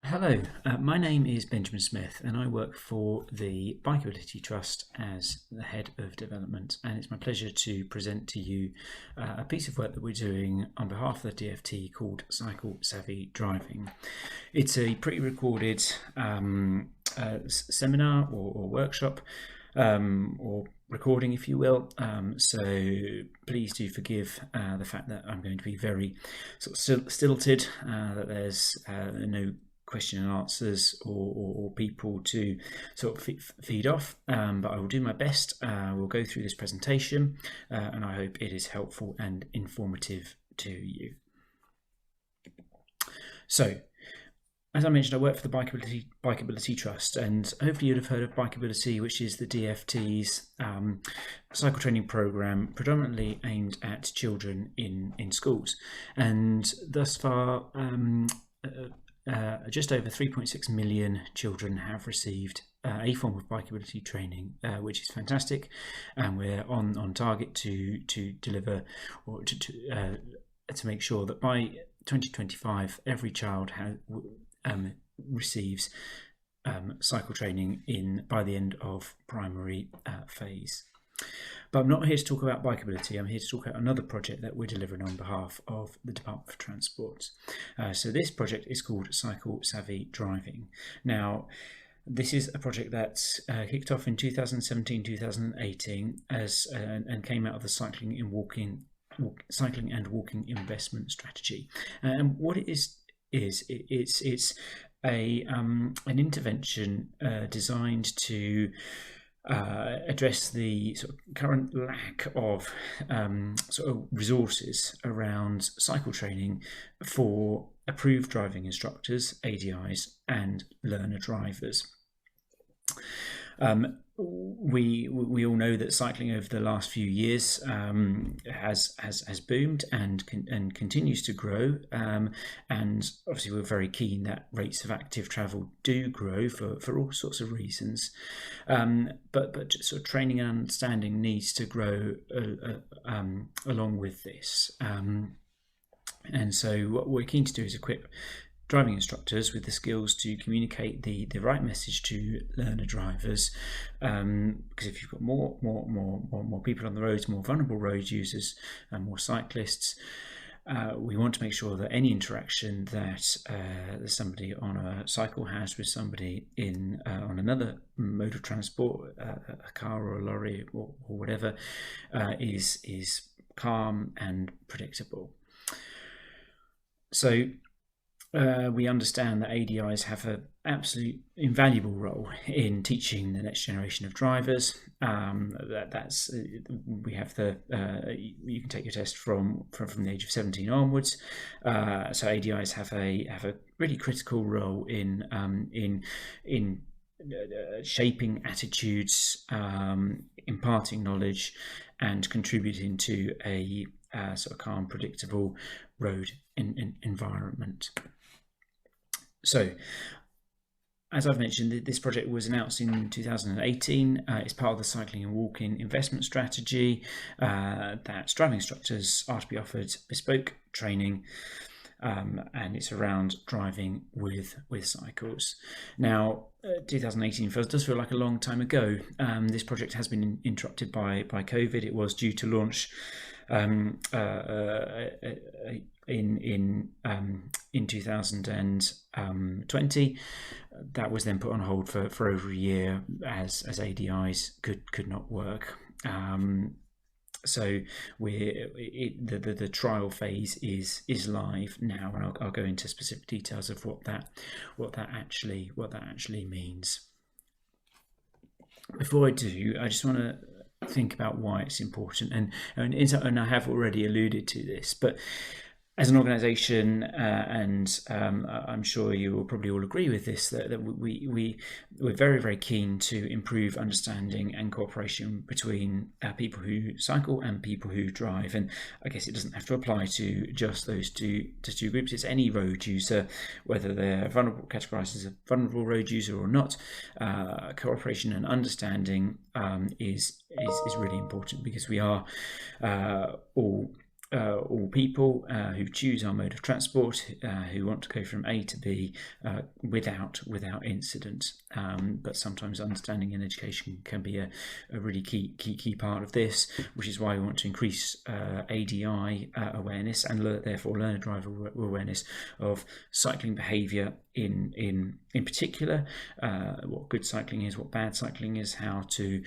Hello, my name is Benjamin Smith and I work for the Bikeability Trust as the Head of Development, and it's my pleasure to present to you a piece of work that we're doing on behalf of the DFT called Cycle Savvy Driving. It's a pre-recorded seminar or workshop or recording, if you will, so please do forgive the fact that I'm going to be very sort of stilted, that there's no question and answers or people to sort of feed off, but I will do my best. We'll go through this presentation and I hope it is helpful and informative to you. So, as I mentioned, I work for the Bikeability Trust, and hopefully you'd have heard of Bikeability, which is the DFT's cycle training program predominantly aimed at children in schools. And thus far, just over 3.6 million children have received a form of bikeability training, which is fantastic, and we're on target to deliver or to make sure that by 2025 every child receives cycle training by the end of primary phase. But I'm not here to talk about bikeability. I'm here to talk about another project that we're delivering on behalf of the Department for Transport. So this project is called Cycle Savvy Driving. Now, this is a project that's kicked off in 2017-2018 and came out of the cycling and walking investment strategy. And what it is it's an intervention designed to address the sort of current lack of sort of resources around cycle training for approved driving instructors, ADIs, and learner drivers. We all know that cycling over the last few years has boomed and continues to grow, and obviously we're very keen that rates of active travel do grow for all sorts of reasons, but sort of training and understanding needs to grow along with this, and so what we're keen to do is equip driving instructors with the skills to communicate the right message to learner drivers, because if you've got more people on the roads, more vulnerable road users and more cyclists, we want to make sure that any interaction that somebody on a cycle has with somebody on another mode of transport, a car or a lorry or whatever, is calm and predictable. So we understand that ADIs have an absolute invaluable role in teaching the next generation of drivers. We have you can take your test from the age of 17 onwards. So ADIs have a really critical role in shaping attitudes, imparting knowledge, and contributing to a sort of calm, predictable road environment. So, as I've mentioned, this project was announced in 2018. It's part of the cycling and walking investment strategy, that driving instructors are to be offered bespoke training, and it's around driving with cycles. Now, 2018 does feel like a long time ago. This project has been interrupted by COVID. It was due to launch in 2020. That was then put on hold for over a year as ADIs could not work. So the trial phase is live now, and I'll go into specific details of what that actually means. Before I do, I just want to think about why it's important, and I have already alluded to this, but as an organisation, and I'm sure you will probably all agree with this, that we're very, very keen to improve understanding and cooperation between people who cycle and people who drive. And I guess it doesn't have to apply to just those two groups. It's any road user, whether they're categorised as a vulnerable road user or not. Cooperation and understanding is really important, because we are all all people who choose our mode of transport, who want to go from A to B without incident. But sometimes understanding and education can be a really key part of this, which is why we want to increase ADI awareness and therefore learner driver awareness of cycling behaviour in particular, what good cycling is, what bad cycling is, how to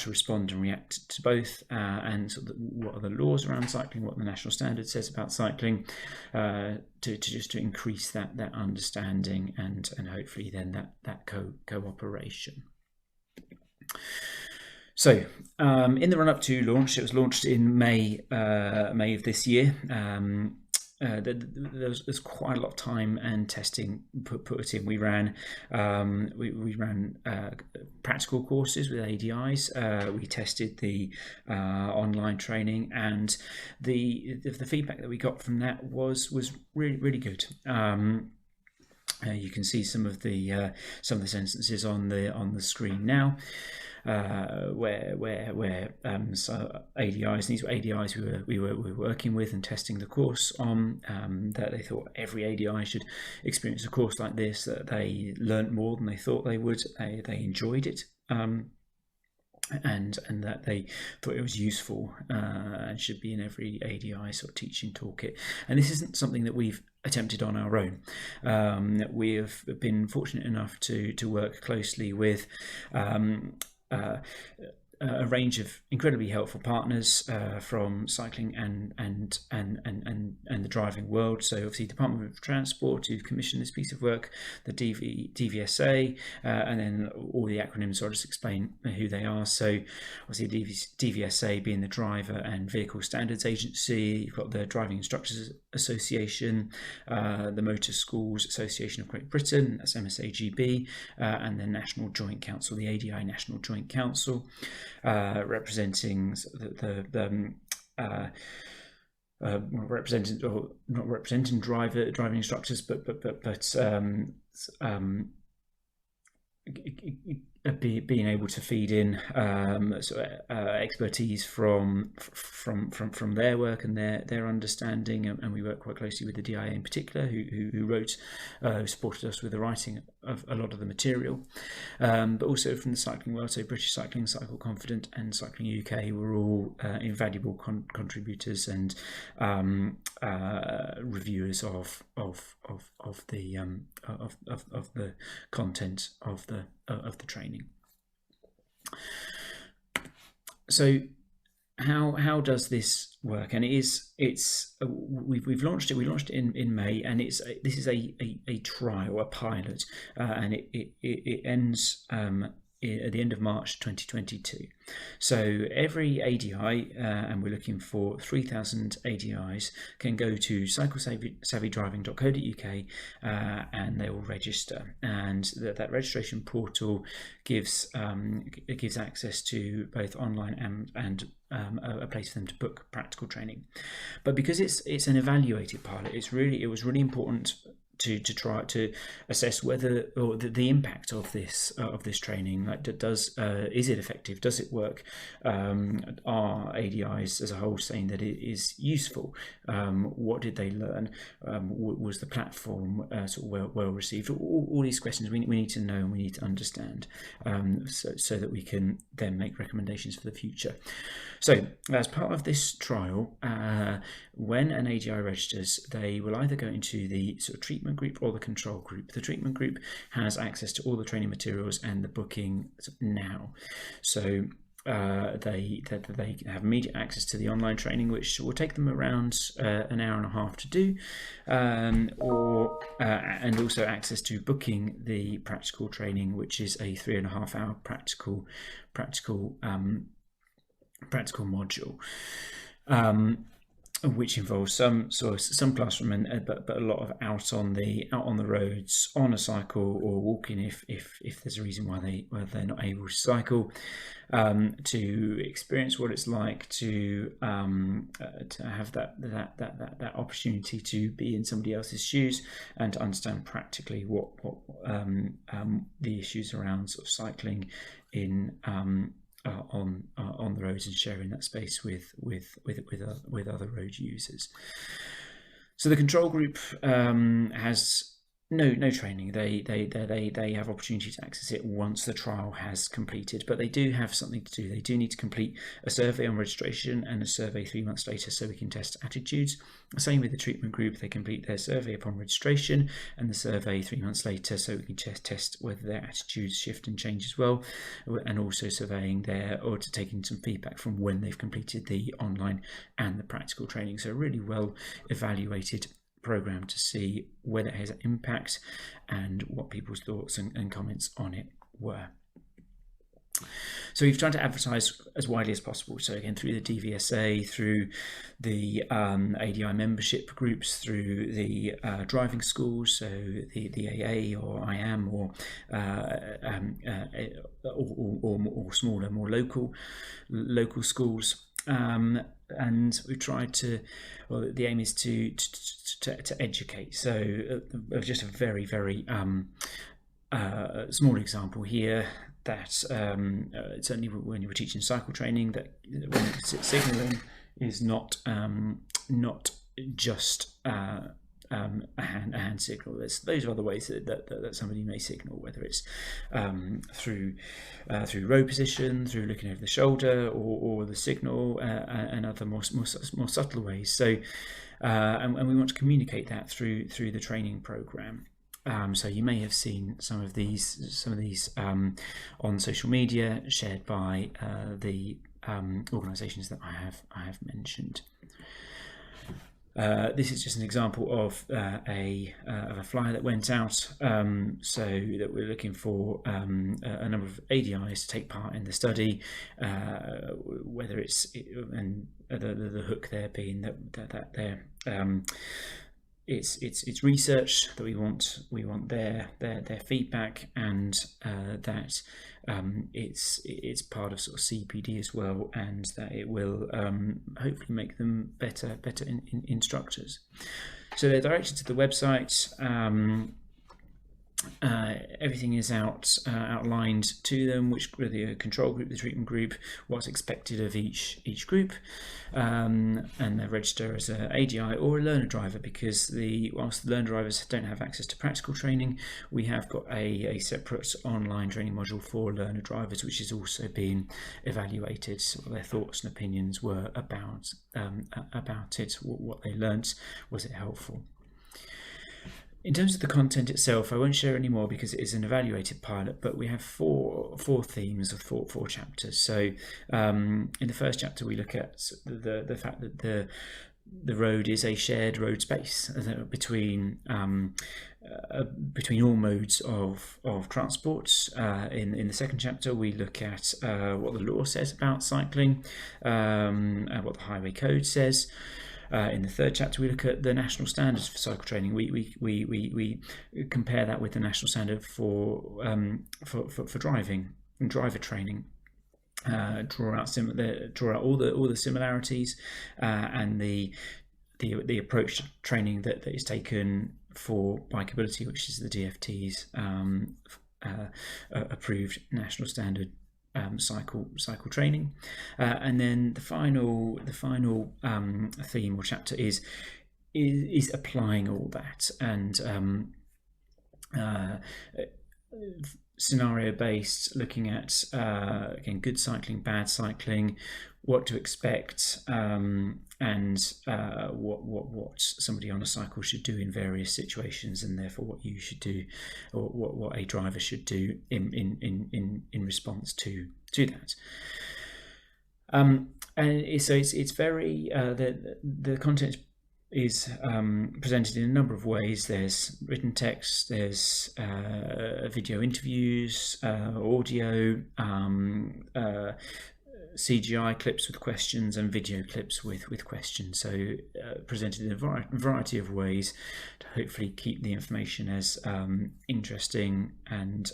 respond and react to both, and sort of what are the laws around cycling, what the national standard says about cycling, to increase that understanding and hopefully then that cooperation. So in the run up to launch, it was launched in May of this year. There's quite a lot of time and testing put in. We ran practical courses with ADIs. We tested the online training, and the feedback that we got from that was really good. You can see some of the sentences on the screen now. Where so ADIs, these were ADIs we were working with and testing the course on, that they thought every ADI should experience a course like this, that they learnt more than they thought they would, they enjoyed it, and that they thought it was useful and should be in every ADI sort of teaching toolkit. And this isn't something that we've attempted on our own. We have been fortunate enough to work closely with a range of incredibly helpful partners from cycling and the driving world. So obviously Department of Transport, who've commissioned this piece of work, the DVSA, and then all the acronyms, so I'll just explain who they are. So obviously DVSA being the Driver and Vehicle Standards Agency, you've got the Driving Instructors Association, the Motor Schools Association of Great Britain, that's MSAGB, and the National Joint Council, the ADI National Joint Council, representing not representing driving instructors, but being able to feed in expertise from their work and their understanding, and we work quite closely with the DIA in particular, who supported us with the writing of a lot of the material, but also from the cycling world. So British Cycling, Cycle Confident, and Cycling UK were all invaluable contributors and reviewers of the content of the training. So how does this work? And we've launched it. We launched it in May, and this is a trial, a pilot, and it ends at the end of March 2022. So every ADI, and we're looking for 3,000 ADIs, can go to cyclesavvydriving.co.uk, and they will register. And that registration portal gives access to both online and a place for them to book practical training. But because it's an evaluated pilot, it was really important to try to assess whether, or the impact of this training. Like, is it effective? Does it work? Are ADIs as a whole saying that it is useful? What did they learn? Was the platform sort of well received? All these questions we need to know and we need to understand, so that we can then make recommendations for the future. So as part of this trial, when an ADI registers, they will either go into the sort of treatment group or the control group. The treatment group has access to all the training materials and the booking now. So they have immediate access to the online training, which will take them around an hour and a half to do, and also access to booking the practical training, which is a 3.5 hour practical module, which involves some classroom but a lot of out on the roads on a cycle or walking if there's a reason why they're not able to cycle, to experience what it's like to have that opportunity to be in somebody else's shoes and to understand practically what the issues around sort of cycling in on the roads and sharing that space with other road users. So the control group has no training. They have opportunity to access it once the trial has completed, but they do have something to do. They do need to complete a survey on registration and a survey 3 months later so we can test attitudes. Same with the treatment group. They complete their survey upon registration and the survey 3 months later so we can test whether their attitudes shift and change as well, and also surveying taking some feedback from when they've completed the online and the practical training. So really well evaluated program to see whether it has an impact and what people's thoughts and comments on it were. So we've tried to advertise as widely as possible. So again, through the DVSA, through the ADI membership groups, through the driving schools, so the AA or IAM or smaller, more local schools. And we tried to, well, the aim is to educate. So just a very small example here, that certainly when you were teaching cycle training, that when signalling is not just a hand signal. Those are other ways that somebody may signal, whether it's through road position, through looking over the shoulder, or the signal, and other more subtle ways. So and we want to communicate that through the training program. So you may have seen some of these on social media shared by the organisations that I have mentioned. This is just an example of a flyer that went out, so that we're looking for a number of ADIs to take part in the study, whether it's, and the hook there being that they're it's research that we want their feedback, and that it's part of sort of CPD as well, and that it will hopefully make them better instructors. So they're directed to the website. Everything is outlined to them, which the control group, the treatment group, what's expected of each group, and they register as an ADI or a learner driver, because whilst the learner drivers don't have access to practical training, we have got a separate online training module for learner drivers, which is also being evaluated. So what their thoughts and opinions were about it, what they learnt, was it helpful. In terms of the content itself, I won't share any more because it is an evaluated pilot, but we have four themes of four chapters. So in the first chapter, we look at the fact that the road is a shared road space between all modes of transport. In the second chapter, we look at what the law says about cycling, and what the highway code says. In the third chapter, we look at the national standards for cycle training. We compare that with the national standard for driving and driver training. Draw out all the similarities, and the approach to training that is taken for Bikeability, which is the DFT's approved national standard cycle training, and then the final theme or chapter is applying all that, and scenario based, looking at again, good cycling, bad cycling, what to expect, and what somebody on a cycle should do in various situations, and therefore what you should do, or what a driver should do in response to that. And so it's very the content is presented in a number of ways. There's written text, there's video interviews, audio, CGI clips with questions, and video clips with questions. So presented in a variety of ways to hopefully keep the information as interesting and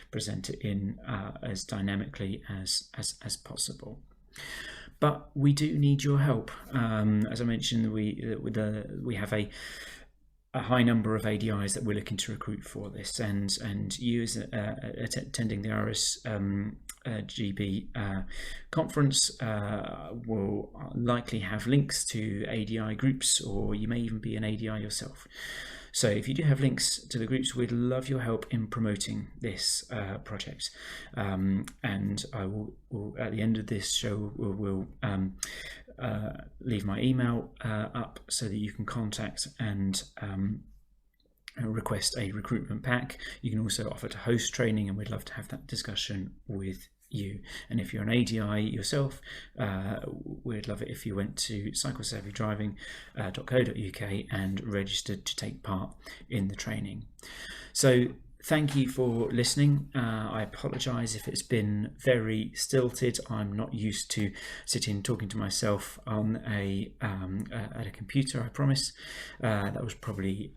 present it in as dynamically as possible. But we do need your help. As I mentioned, we have a high number of ADIs that we're looking to recruit for this, and you as attending the RSGB conference will likely have links to ADI groups, or you may even be an ADI yourself. So if you do have links to the groups, we'd love your help in promoting this project. And I will at the end of this show, we'll leave my email up so that you can contact and request a recruitment pack. You can also offer to host training, and we'd love to have that discussion with you. And if you're an ADI yourself, we'd love it if you went to cyclesavvydriving.co.uk and registered to take part in the training. So thank you for listening. I apologise if it's been very stilted. I'm not used to sitting talking to myself on at a computer, I promise. That was probably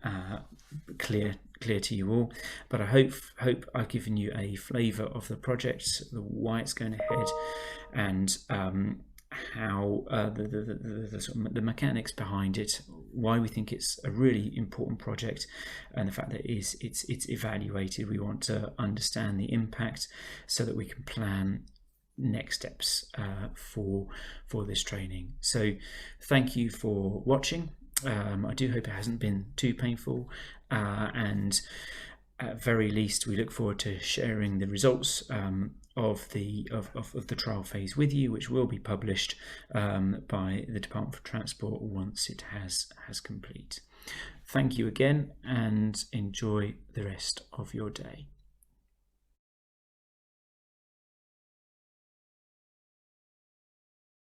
clear to you all, but I hope I've given you a flavour of the project, why it's going ahead, and how the mechanics behind it, why we think it's a really important project, and the fact that it's evaluated. We want to understand the impact so that we can plan next steps for this training. So thank you for watching. I do hope it hasn't been too painful, and at very least we look forward to sharing the results of the trial phase with you, which will be published by the Department for Transport once it has complete. Thank you again, and enjoy the rest of your day.